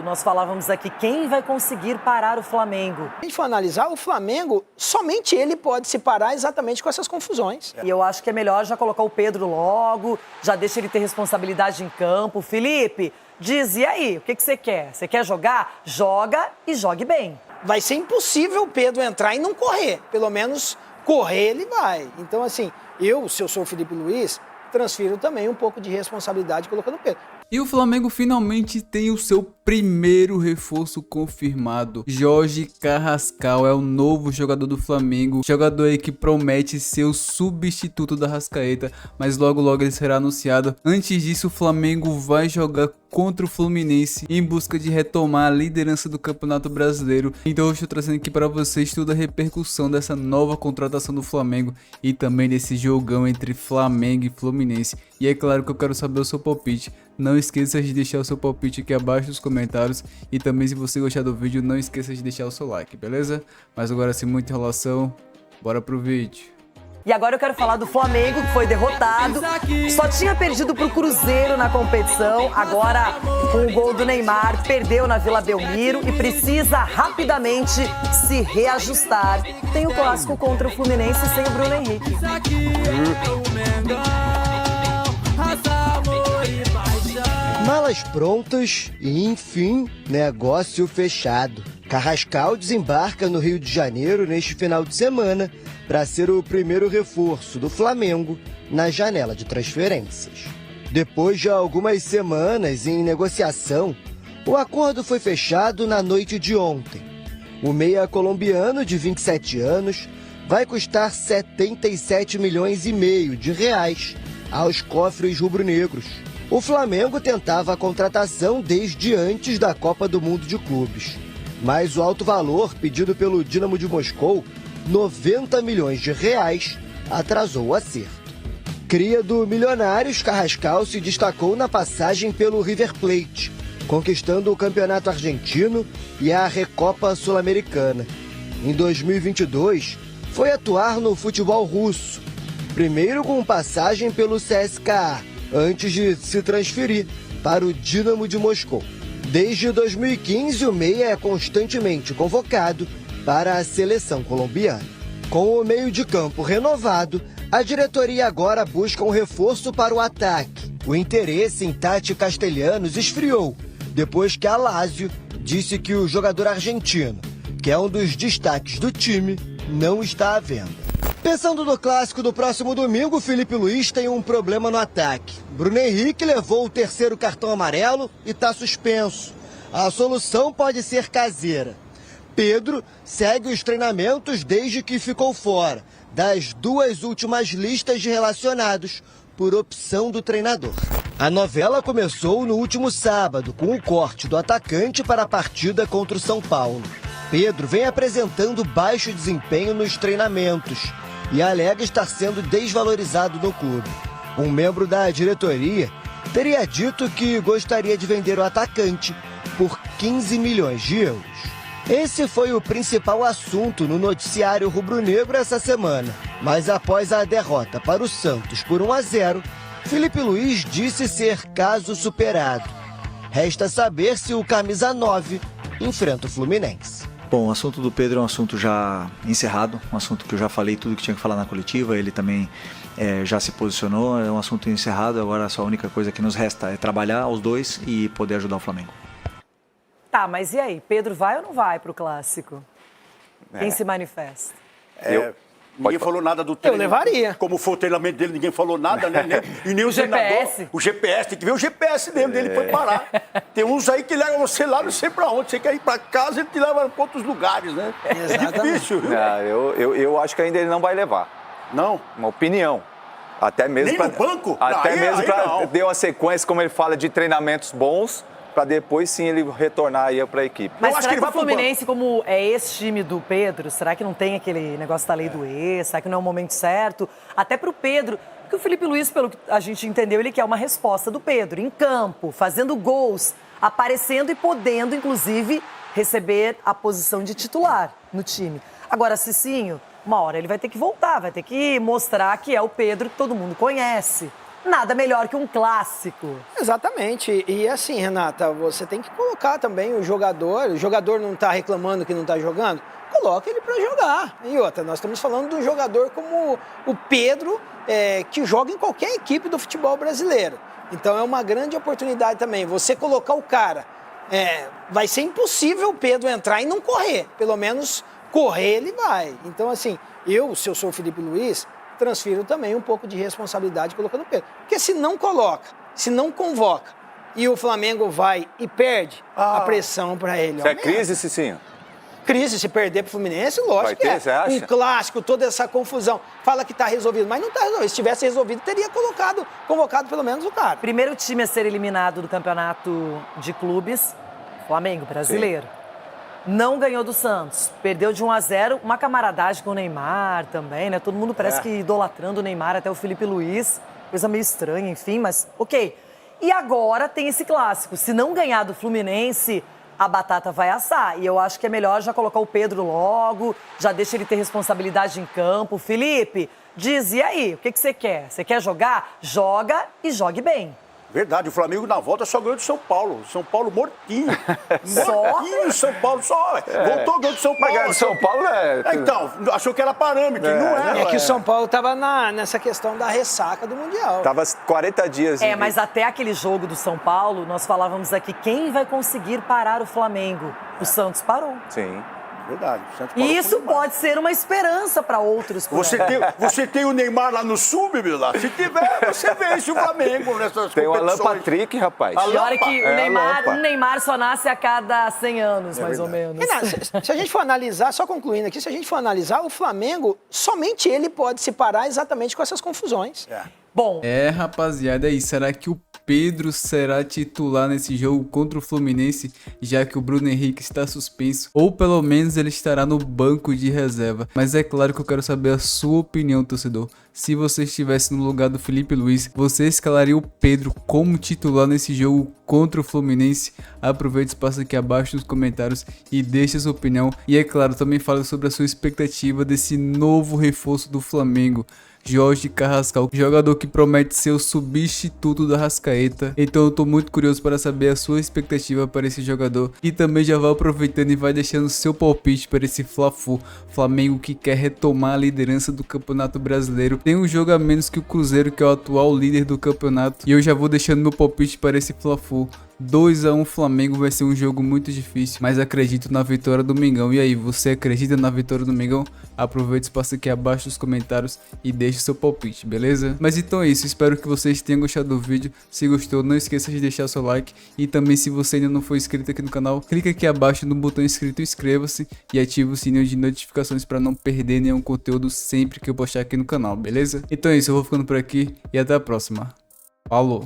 Nós falávamos aqui, quem vai conseguir parar o Flamengo? Se a gente for analisar, o Flamengo, somente ele pode se parar exatamente com essas confusões. E eu acho que é melhor já colocar o Pedro logo, já deixa ele ter responsabilidade em campo. Felipe, diz, e aí, o que você quer? Você quer jogar? Joga e jogue bem. Vai ser impossível o Pedro entrar e não correr. Pelo menos correr ele vai. Então, assim, se eu sou o Felipe Luiz, transfiro também um pouco de responsabilidade colocando o Pedro. E o Flamengo finalmente tem o seu primeiro reforço confirmado. Jorge Carrascal é o novo jogador do Flamengo. Jogador aí que promete ser o substituto da Arrascaeta, mas logo logo ele será anunciado. Antes disso, o Flamengo vai jogar contra o Fluminense em busca de retomar a liderança do Campeonato Brasileiro. Então eu estou trazendo aqui para vocês toda a repercussão dessa nova contratação do Flamengo e também desse jogão entre Flamengo e Fluminense. E é claro que eu quero saber o seu palpite. Não esqueça de deixar o seu palpite aqui abaixo nos comentários. E também, se você gostar do vídeo, não esqueça de deixar o seu like, beleza? Mas agora, sem muita enrolação, bora pro vídeo. E agora eu quero falar do Flamengo, que foi derrotado. Só tinha perdido pro Cruzeiro na competição. Agora, com o gol do Neymar, perdeu na Vila Belmiro e precisa rapidamente se reajustar. Tem o clássico contra o Fluminense sem o Bruno Henrique. Malas prontas e, enfim, negócio fechado. Carrascal desembarca no Rio de Janeiro neste final de semana para ser o primeiro reforço do Flamengo na janela de transferências. Depois de algumas semanas em negociação, o acordo foi fechado na noite de ontem. O meia colombiano de 27 anos vai custar 77 milhões e meio de reais aos cofres rubro-negros. O Flamengo tentava a contratação desde antes da Copa do Mundo de Clubes, mas o alto valor pedido pelo Dínamo de Moscou, 90 milhões de reais, atrasou o acerto. Cria do Milionários, Carrascal se destacou na passagem pelo River Plate, conquistando o Campeonato Argentino e a Recopa Sul-Americana. Em 2022, foi atuar no futebol russo, primeiro com passagem pelo CSKA, antes de se transferir para o Dínamo de Moscou. Desde 2015, o meia é constantemente convocado para a seleção colombiana. Com o meio de campo renovado, a diretoria agora busca um reforço para o ataque. O interesse em Tati Castellanos esfriou, depois que a Lazio disse que o jogador argentino, que é um dos destaques do time, não está à venda. Pensando no clássico do próximo domingo, Felipe Luiz tem um problema no ataque. Bruno Henrique levou o terceiro cartão amarelo e está suspenso. A solução pode ser caseira. Pedro segue os treinamentos desde que ficou fora das duas últimas listas de relacionados por opção do treinador. A novela começou no último sábado com o corte do atacante para a partida contra o São Paulo. Pedro vem apresentando baixo desempenho nos treinamentos e alega estar sendo desvalorizado no clube. Um membro da diretoria teria dito que gostaria de vender o atacante por 15 milhões de euros. Esse foi o principal assunto no noticiário rubro-negro essa semana. Mas após a derrota para o Santos por 1-0, Felipe Luiz disse ser caso superado. Resta saber se o camisa 9 enfrenta o Fluminense. Bom, o assunto do Pedro é um assunto já encerrado, um assunto que eu já falei tudo que tinha que falar na coletiva, ele também já se posicionou, é um assunto encerrado, agora só a única coisa que nos resta é trabalhar os dois e poder ajudar o Flamengo. Tá, mas e aí? Pedro vai ou não vai pro Clássico? Quem se manifesta? Ninguém falou nada do treino. Eu levaria. Como foi o treinamento dele, ninguém falou nada, né? E nem o GPS. O GPS, tem que ver o GPS mesmo dele foi parar. Tem uns aí que levam você lá, não sei pra onde. Você quer ir pra casa, ele te leva pra outros lugares, né? Exatamente. É difícil, viu? Eu acho que ainda ele não vai levar. Não? Uma opinião. Até mesmo Nem no banco? Até Aí- mesmo aí para não. ter uma sequência, como ele fala, de treinamentos bons, para depois sim ele retornar aí para a equipe. Mas acho será que que ele o vai pro Fluminense, como é esse time do Pedro, será que não tem aquele negócio da lei do ex? Será que não é o momento certo? Até pro Pedro, porque o Felipe Luiz, pelo que a gente entendeu, ele quer uma resposta do Pedro, em campo, fazendo gols, aparecendo e podendo, inclusive, receber a posição de titular no time. Agora, Cicinho, uma hora ele vai ter que voltar, vai ter que mostrar que é o Pedro que todo mundo conhece. nada melhor que um clássico. Exatamente. E assim, Renata, você tem que colocar também o jogador não está reclamando que não está jogando, coloca ele para jogar. E outra, nós estamos falando de um jogador como o Pedro, que joga em qualquer equipe do futebol brasileiro. Então é uma grande oportunidade também. Você colocar o cara, vai ser impossível o Pedro entrar e não correr. Pelo menos correr ele vai. Então assim, se eu sou o Felipe Luiz, transfiro também um pouco de responsabilidade colocando o Pedro. Porque se não coloca, se não convoca e o Flamengo vai e perde, a pressão para ele Isso é aumenta. crise, Cicinho? Crise, se perder pro Fluminense, lógico Vai que ter, é. você acha? Um clássico, toda essa confusão. Fala que tá resolvido, mas não tá resolvido. Se tivesse resolvido, teria convocado pelo menos o cara. Primeiro time a ser eliminado do campeonato de clubes, Flamengo, brasileiro. Não ganhou do Santos, perdeu de 1-0, uma camaradagem com o Neymar também, né? Todo mundo parece que idolatrando o Neymar, até o Felipe Luiz, coisa meio estranha, enfim, mas ok. E agora tem esse clássico, se não ganhar do Fluminense, a batata vai assar. E eu acho que é melhor já colocar o Pedro logo, já deixa ele ter responsabilidade em campo. Felipe, diz, e aí, o que você quer? Você quer jogar? Joga e jogue bem. Verdade, o Flamengo na volta só ganhou do São Paulo. São Paulo mortinho. Só? Mortinho, São Paulo só. Voltou, ganhou do São Paulo. Mas ganhar do São Paulo Então, achou que era parâmetro, não é. É que o São Paulo estava nessa questão da ressaca do Mundial. Tava 40 dias. Mas até aquele jogo do São Paulo, nós falávamos aqui, quem vai conseguir parar o Flamengo? O Santos parou. Sim. Verdade. o Santos E parou isso com o Neymar. pode ser uma esperança para outros. por aí. Você tem o Neymar lá no sub, meu lá. Se tiver, você vence o Flamengo nessas Tem o Alan competições. Patrick, rapaz. E olha que É, o a Neymar só nasce a cada 100 anos, mais ou menos. Renato, se a gente for analisar, só concluindo aqui, se a gente for analisar, o Flamengo, somente ele pode se parar exatamente com essas confusões. Bom, Rapaziada, aí, será que o Pedro será titular nesse jogo contra o Fluminense, já que o Bruno Henrique está suspenso? Ou pelo menos ele estará no banco de reserva? Mas é claro que eu quero saber a sua opinião, torcedor. Se você estivesse no lugar do Felipe Luiz, você escalaria o Pedro como titular nesse jogo contra o Fluminense? Aproveite o espaço aqui abaixo nos comentários e deixe a sua opinião. E é claro, também fale sobre a sua expectativa desse novo reforço do Flamengo, Jorge Carrascal, jogador que promete ser o substituto da Arrascaeta. Então eu tô muito curioso para saber a sua expectativa para esse jogador. E também já vai aproveitando e vai deixando seu palpite para esse Fla-Flu. Flamengo que quer retomar a liderança do Campeonato Brasileiro. Tem um jogo a menos que o Cruzeiro, que é o atual líder do campeonato. E eu já vou deixando meu palpite para esse Fla-Flu. 2-1 Flamengo, vai ser um jogo muito difícil, mas acredito na vitória do Mengão. E aí, você acredita na vitória do Mengão? Aproveite o espaço aqui abaixo nos comentários e deixe seu palpite, beleza? Mas então é isso, espero que vocês tenham gostado do vídeo. Se gostou, não esqueça de deixar seu like. E também, se você ainda não for inscrito aqui no canal, clique aqui abaixo no botão inscrito, inscreva-se e ative o sininho de notificações para não perder nenhum conteúdo sempre que eu postar aqui no canal, beleza? Então é isso, eu vou ficando por aqui e até a próxima. Falou!